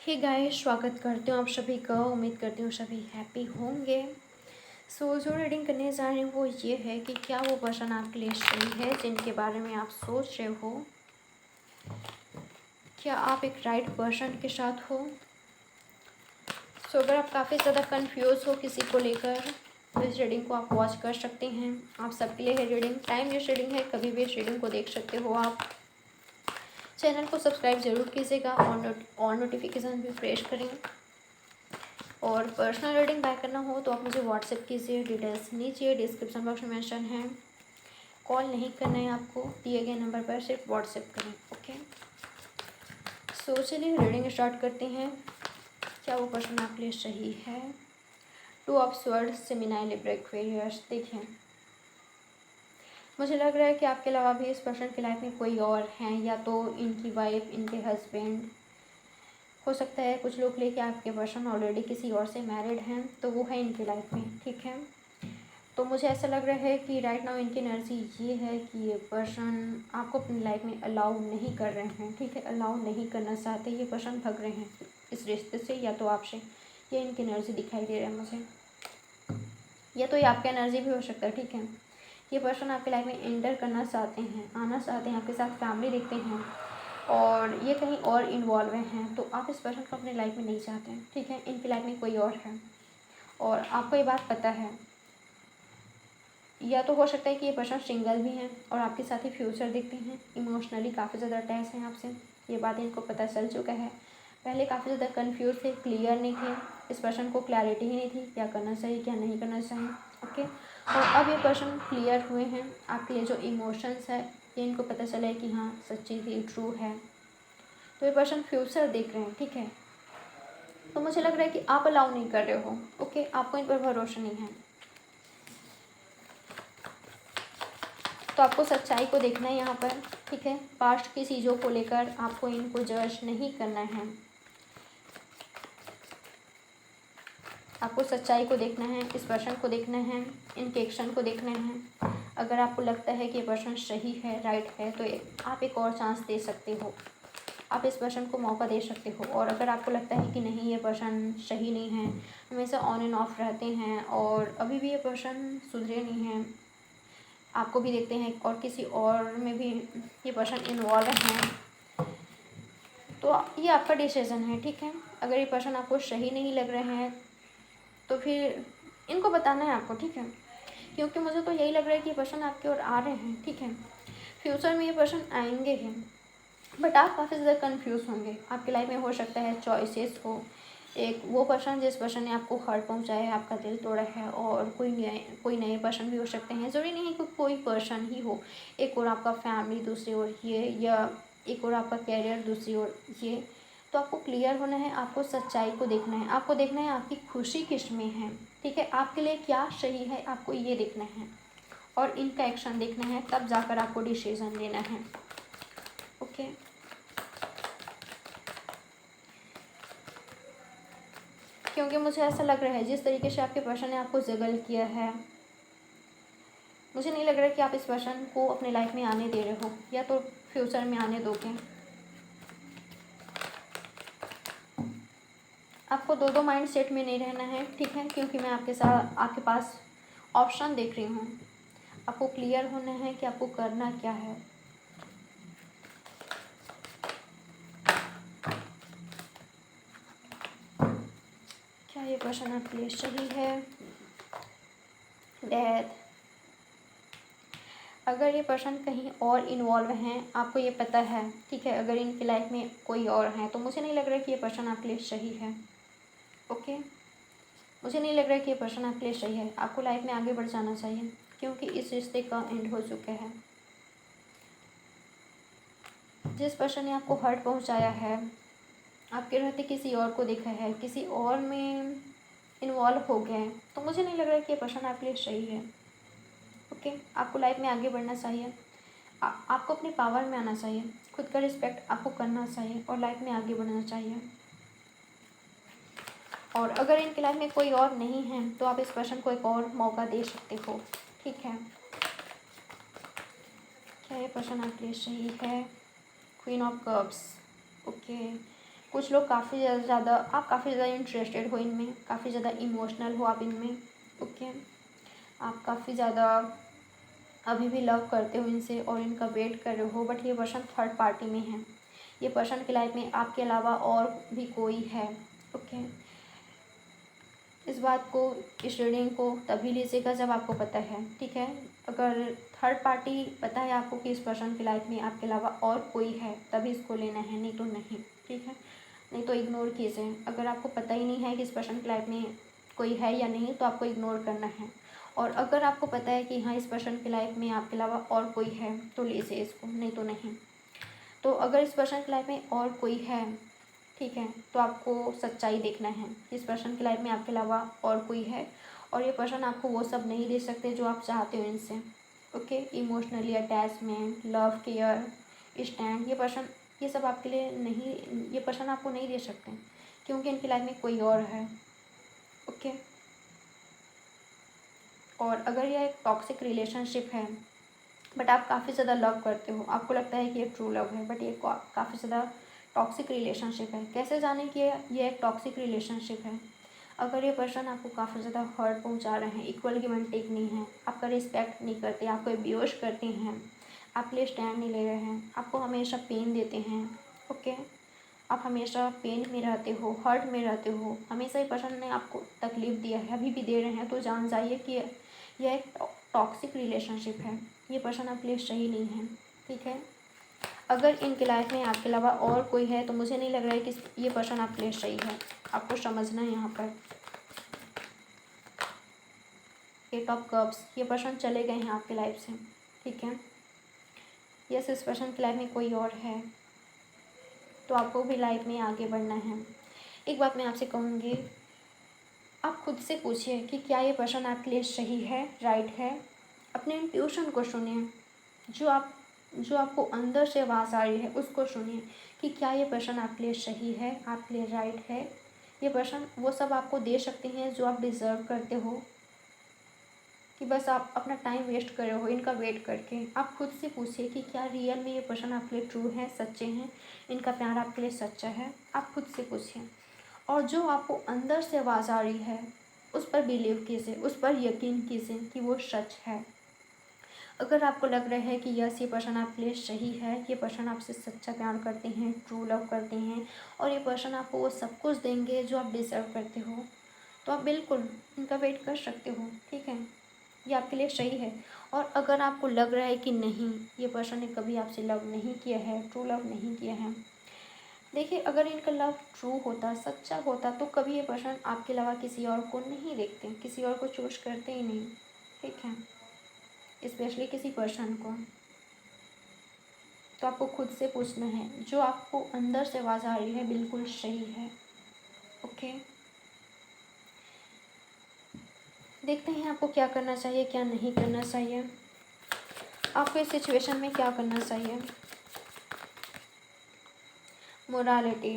Hey guys, स्वागत करती हूँ आप सभी का। उम्मीद करती हूँ सभी हैप्पी होंगे। जो रीडिंग करने जा रही हूँ वो ये है कि क्या वो पर्सन आपके लिए सही है जिनके बारे में आप सोच रहे हो। क्या आप एक राइट पर्सन के साथ हो। अगर आप काफ़ी ज़्यादा कंफ्यूज हो किसी को लेकर तो इस रीडिंग को आप वॉच कर सकते हैं। आप सबके लिए है रीडिंग, टाइम लेस रीडिंग है, कभी भी इस रीडिंग को देख सकते हो आप। चैनल को सब्सक्राइब ज़रूर कीजिएगा और नोटिफिकेशन भी प्रेस करें। और पर्सनल रीडिंग बाय करना हो तो आप मुझे व्हाट्सएप कीजिए, डिटेल्स नीचे डिस्क्रिप्शन बॉक्स में मेंशन है। कॉल नहीं करना है आपको, दिए गए नंबर पर सिर्फ व्हाट्सएप करें। ओके, चलिए रीडिंग स्टार्ट करते हैं। क्या वो पर्सन आपके लिए सही है। 2 of swords, Gemini, Libra, Aquarius. देखिए, मुझे लग रहा है कि आपके अलावा भी इस पर्सन की लाइफ में कोई और हैं, या तो इनकी वाइफ, इनके हस्बैंड हो सकता है। कुछ लोग लेके आपके पर्सन ऑलरेडी किसी और से मैरिड हैं तो वो है इनकी लाइफ में, ठीक है। तो मुझे ऐसा लग रहा है कि राइट नाउ इनकी एनर्जी ये है कि ये पर्सन आपको अपनी लाइफ में अलाउ नहीं कर रहे हैं, ठीक है। अलाउ नहीं करना चाहते, ये पर्सन भग रहे हैं इस रिश्ते से, या तो आपसे। ये इनकी एनर्जी दिखाई दे रहा है मुझे, या तो ये आपका एनर्जी भी हो सकता है, ठीक है। ये पर्सन आपके लाइफ में एंटर करना चाहते हैं, आना चाहते हैं, आपके साथ फैमिली देखते हैं और ये कहीं और इन्वॉल्व हैं। तो आप इस पर्सन को अपनी लाइफ में नहीं चाहते हैं, ठीक है। इनकी लाइफ में कोई और है और आपको ये बात पता है। या तो हो सकता है कि ये पर्सन सिंगल भी हैं और आपके साथ ही फ्यूचर देखते हैं, इमोशनली काफ़ी ज़्यादा अटैच हैं आपसे। ये बात इनको पता चल चुका है। पहले काफ़ी ज़्यादा कंफ्यूज थे, क्लियर नहीं थे। इस पर्सन को क्लैरिटी ही नहीं थी क्या करना चाहिए क्या नहीं करना चाहिए। ओके, और अब ये पर्सन क्लियर हुए हैं। आपके लिए जो इमोशंस है ये इनको पता चला है कि हाँ सच्ची थी, ट्रू है। तो ये पर्सन फ्यूचर देख रहे हैं, ठीक है। तो मुझे लग रहा है कि आप अलाउ नहीं कर रहे हो। ओके, आपको इन पर भरोसा नहीं है। तो आपको सच्चाई को देखना है यहाँ पर, ठीक है। पास्ट की चीज़ों को लेकर आपको इनको जज नहीं करना है। आपको सच्चाई को देखना है, इस पर्सन को देखना है, इनके एक्शन को देखना है। अगर आपको लगता है कि ये पर्सन सही है, राइट है, तो आप एक और चांस दे सकते हो। आप इस पर्सन को मौका दे सकते हो। और अगर आपको लगता है कि नहीं ये पर्सन सही नहीं है, हमेशा ऑन एंड ऑफ रहते हैं और अभी भी ये पर्सन सुधरे नहीं हैं, आपको भी देखते हैं और किसी और में भी ये पर्सन इन्वॉल्व हैं, तो ये आपका डिसीजन है, ठीक है। अगर ये पर्सन आपको सही नहीं लग रहे हैं तो फिर इनको बताना है आपको, ठीक है। क्योंकि मुझे तो यही लग रहा है कि ये पर्सन आपकी ओर आ रहे हैं, ठीक है। फ्यूचर में ये पर्सन आएंगे ही, बट आप काफ़ी ज़्यादा कन्फ्यूज़ होंगे। आपकी लाइफ में हो सकता है चॉइसेस हो। एक वो पर्सन जिस पर्सन ने आपको हर्ट पहुंचाया है, आपका दिल तोड़ा है, और कोई नए पर्सन भी हो सकते हैं। ज़रूरी नहीं है कि कोई पर्सन ही हो। एक और आपका फैमिली, दूसरी ओर ये, या एक और आपका कैरियर, दूसरी ओर ये। तो आपको क्लियर होना है, आपको सच्चाई को देखना है, आपको देखना है आपकी खुशी किस में है, ठीक है। आपके लिए क्या सही है आपको ये देखना है और इनका एक्शन देखना है, तब जाकर आपको डिसीजन लेना है। ओके, क्योंकि मुझे ऐसा लग रहा है जिस तरीके से आपके पर्सन ने आपको जगल किया है, मुझे नहीं लग रहा है कि आप इस पर्सन को अपने लाइफ में आने दे रहे हो, या तो फ्यूचर में आने दोगे। आपको दो माइंड सेट में नहीं रहना है, ठीक है। क्योंकि मैं आपके साथ आपके पास ऑप्शन देख रही हूँ। आपको क्लियर होना है कि आपको करना क्या है। क्या ये पर्सन आपके लिए सही है। डेथ, अगर ये पर्सन कहीं और इन्वॉल्व हैं, आपको ये पता है, ठीक है। अगर इनकी लाइफ में कोई और है तो मुझे नहीं लग रहा है कि ये पर्सन आपके लिए सही है। ओके, मुझे नहीं लग रहा है कि ये पर्सन आपके लिए सही है। आपको लाइफ में आगे बढ़ जाना चाहिए क्योंकि इस रिश्ते का एंड हो चुका है। जिस पर्सन ने आपको हर्ट पहुंचाया है, आपके रहते किसी और को देखा है, किसी और में इन्वॉल्व हो गए हैं, तो मुझे नहीं लग रहा है कि ये पर्सन आपके लिए सही है। ओके, आपको लाइफ में आगे बढ़ना चाहिए। आपको अपने पावर में आना चाहिए, खुद का रिस्पेक्ट आपको करना चाहिए और लाइफ में आगे बढ़ना चाहिए। और अगर इनकी लाइफ में कोई और नहीं है तो आप इस पर्सन को एक और मौका दे सकते हो, ठीक है। क्या ये पर्सन आपके लिए सही है। Queen of cups, okay. कुछ लोग काफ़ी ज़्यादा आप काफ़ी ज़्यादा इंटरेस्टेड हो इनमें, काफ़ी ज़्यादा इमोशनल हो आप इनमें। ओके, आप काफ़ी ज़्यादा अभी भी लव करते हो इनसे और इनका वेट कर रहे हो, बट ये पर्सन थर्ड पार्टी में है। ये पर्सन की लाइफ में आपके अलावा और भी कोई है। ओके, इस बात को, इस रीडिंग को तभी लीजिएगा जब आपको पता है, ठीक है। अगर थर्ड पार्टी पता है आपको कि इस पर्सन की लाइफ में आपके अलावा और कोई है, तभी इसको लेना है, नहीं तो नहीं, ठीक है। नहीं तो इग्नोर कीजिए। अगर आपको पता ही नहीं है कि इस पर्सन की लाइफ में कोई है या नहीं, तो आपको इग्नोर करना है। और अगर आपको पता है कि हाँ, इस पर्सन की लाइफ में आपके अलावा और कोई है, तो लीजिए इसको, नहीं तो नहीं। तो अगर इस पर्सन की लाइफ में और कोई है, ठीक है, तो आपको सच्चाई देखना है कि इस पर्सन की लाइफ में आपके अलावा और कोई है, और ये पर्सन आपको वो सब नहीं दे सकते जो आप चाहते हो इनसे। Okay, emotionally attachment, love, care, stand, ये सब आपके लिए नहीं, ये पर्सन आपको नहीं दे सकते, क्योंकि इनकी लाइफ में कोई और है। ओके, और अगर यह एक टॉक्सिक रिलेशनशिप है, बट आप काफ़ी ज़्यादा लव करते हो, आपको लगता है कि ये ट्रू लव है, बट ये काफ़ी ज़्यादा टॉक्सिक रिलेशनशिप है। कैसे जाने कि ये एक टॉक्सिक रिलेशनशिप है? अगर ये पर्सन आपको काफ़ी ज़्यादा हर्ट पहुंचा रहे हैं, इक्वल गिव एंड टेक नहीं है, आपका रिस्पेक्ट नहीं करते, आपको अब्यूज करते हैं, आपके लिए स्टैंड नहीं ले रहे हैं, आपको हमेशा पेन देते हैं। ओके, आप हमेशा पेन में रहते हो, हर्ट में रहते हो, हमेशा ये पर्सन ने आपको तकलीफ़ दिया है, अभी भी दे रहे हैं, तो जान जाइए कि यह एक टॉक्सिक रिलेशनशिप है। ये पर्सन आपके लिए सही नहीं है, ठीक है। अगर इनके लाइफ में आपके अलावा और कोई है, तो मुझे नहीं लग रहा है कि ये पर्सन आपके लिए सही है। आपको समझना है यहाँ पर। एट ऑफ कप्स, ये पर्सन चले गए हैं आपकी लाइफ से, ठीक है। यस, इस पर्सन की लाइफ में कोई और है, तो आपको भी लाइफ में आगे बढ़ना है। एक बात मैं आपसे कहूँगी, आप खुद से पूछिए कि क्या ये पर्सन आपके लिए सही है, राइट है। अपने इंट्यूशन को सुनिए, जो आपको अंदर से आवाज़ आ रही है उसको सुनिए कि क्या ये पर्सन आपके लिए सही है, आपके लिए राइट है। ये पर्सन वो सब आपको दे सकते हैं जो आप डिज़र्व करते हो, कि बस आप अपना टाइम वेस्ट कर रहे हो इनका वेट करके। आप खुद से पूछिए कि क्या रियल में ये पर्सन आपके लिए ट्रू है, सच्चे हैं, इनका प्यार आपके लिए सच्चा है। आप खुद से पूछिए, और जो आपको अंदर से आवाज़ आ रही है उस पर बिलीव कीजिए, उस पर यकीन कीजिए कि वो सच है। अगर आपको लग रहा है कि यस, ये पर्सन आपके लिए सही है, ये पर्सन आपसे सच्चा प्यार करते हैं, ट्रू लव करते हैं, और ये पर्सन आपको वो सब कुछ देंगे जो आप डिज़र्व करते हो, तो आप बिल्कुल इनका वेट कर सकते हो, ठीक है। ये आपके लिए सही है। और अगर आपको लग रहा है कि नहीं, ये पर्सन ने कभी आपसे लव नहीं किया है, ट्रू लव नहीं किया है, देखिए, अगर इनका लव ट्रू होता, सच्चा होता, तो कभी ये पर्सन आपके अलावा किसी और को नहीं देखते, किसी और को चूज करते ही नहीं, ठीक है, स्पेशली किसी पर्सन को। तो आपको खुद से पूछना है, जो आपको अंदर से आवाज़ आ रही है बिल्कुल सही है। ओके, देखते हैं आपको क्या करना चाहिए, क्या नहीं करना चाहिए, आपको इस सिचुएशन में क्या करना चाहिए। मोरालिटी,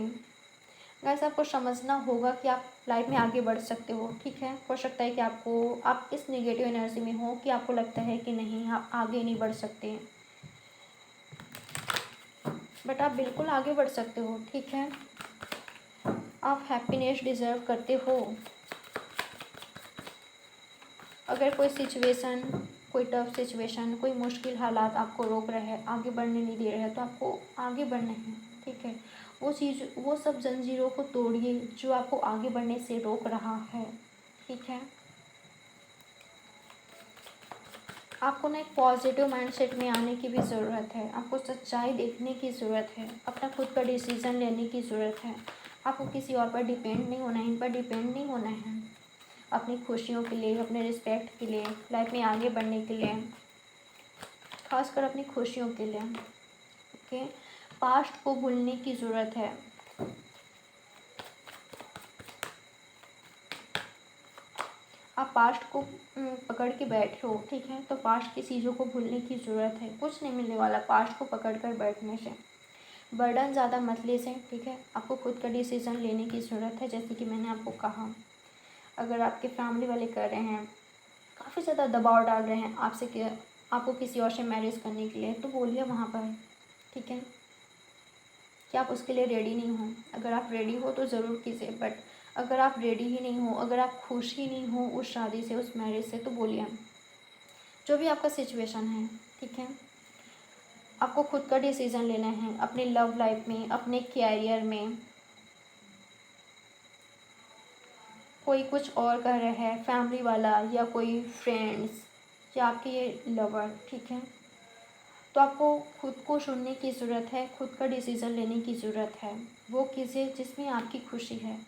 गाइस, आपको समझना होगा कि आप लाइफ में आगे बढ़ सकते हो, ठीक है। हो सकता है कि आप इस नेगेटिव एनर्जी में हो कि आपको लगता है कि नहीं, आप आगे नहीं बढ़ सकते, बट आप बिल्कुल आगे बढ़ सकते हो, ठीक है। आप हैप्पीनेस डिज़र्व करते हो। अगर कोई सिचुएशन, कोई टफ सिचुएशन, कोई मुश्किल हालात आपको रोक रहे हैं, आगे बढ़ने नहीं दे रहे हैं, तो आपको आगे बढ़ना है, ठीक है। वो सब जंजीरों को तोड़िए जो आपको आगे बढ़ने से रोक रहा है, ठीक है। आपको ना एक पॉजिटिव माइंडसेट में आने की भी ज़रूरत है, आपको सच्चाई देखने की ज़रूरत है, अपना खुद का डिसीज़न लेने की ज़रूरत है। आपको किसी और पर डिपेंड नहीं होना है, इन पर डिपेंड नहीं होना है। अपनी खुशियों के लिए, अपने रिस्पेक्ट के लिए, लाइफ में आगे बढ़ने के लिए, खासकर अपनी खुशियों के लिए, ओके। पास्ट को भूलने की ज़रूरत है। आप पास्ट को पकड़ के बैठे हो, ठीक है, तो पास्ट की चीज़ों को भूलने की ज़रूरत है। कुछ नहीं मिलने वाला पास्ट को पकड़ कर बैठने से। बर्डन ज़्यादा मत लीजिए, ठीक है। आपको खुद का डिसीज़न लेने की ज़रूरत है, जैसे कि मैंने आपको कहा। अगर आपके फैमिली वाले कर रहे हैं, काफ़ी ज़्यादा दबाव डाल रहे हैं आपसे कि आपको किसी और से मैरिज करने के लिए, तो बोलिए वहाँ पर, ठीक है। कि आप उसके लिए रेडी नहीं हो। अगर आप रेडी हो तो ज़रूर कीजिए, बट अगर आप रेडी ही नहीं हो, अगर आप खुश ही नहीं हो उस शादी से, उस मैरिज से, तो बोलिए। जो भी आपका सिचुएशन है, ठीक है, आपको खुद का डिसीज़न लेना है अपने लव लाइफ में, अपने कैरियर में। कोई कुछ और कर रहा है, फैमिली वाला या कोई फ्रेंड्स या आपके ये लवर, ठीक है, तो आपको खुद को सुनने की ज़रूरत है, खुद का डिसीज़न लेने की ज़रूरत है। वो कीजिए जिसमें आपकी खुशी है,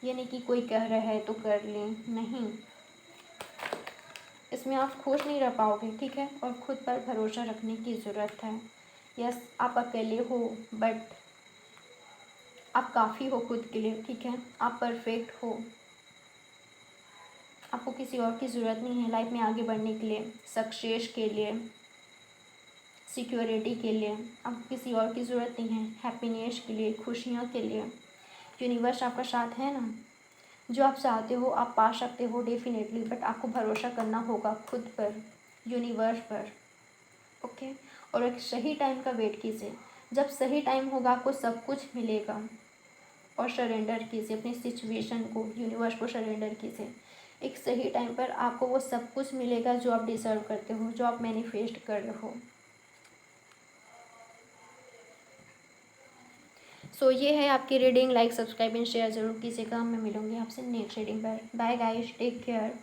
ये नहीं कि कोई कह रहा है तो कर लें, नहीं, इसमें आप खुश नहीं रह पाओगे, ठीक है। और खुद पर भरोसा रखने की ज़रूरत है। यस, आप अकेले हो, बट आप काफ़ी हो खुद के लिए, ठीक है, आप परफेक्ट हो। आपको किसी और की ज़रूरत नहीं है लाइफ में आगे बढ़ने के लिए, सक्सेस के लिए, सिक्योरिटी के लिए। आपको किसी और की ज़रूरत नहीं है, हैप्पीनेस के लिए, खुशियों के लिए। यूनिवर्स आपका साथ है ना, जो आप चाहते हो आप पा सकते हो डेफिनेटली, बट आपको भरोसा करना होगा खुद पर, यूनिवर्स पर, ओके। और एक सही टाइम का वेट कीजिए, जब सही टाइम होगा आपको सब कुछ मिलेगा। और सरेंडर कीजिए अपनी सिचुएशन को, यूनिवर्स को सरेंडर कीजिए। एक सही टाइम पर आपको वो सब कुछ मिलेगा जो आप डिज़र्व करते हो, जो आप मैनिफेस्ट कर रहे हो। सो ये है आपकी reading. Like, subscribe and share ज़रूर कीजिएगा। मैं मिलूँगी आपसे नेक्स्ट रीडिंग पर। Bye guys, take care.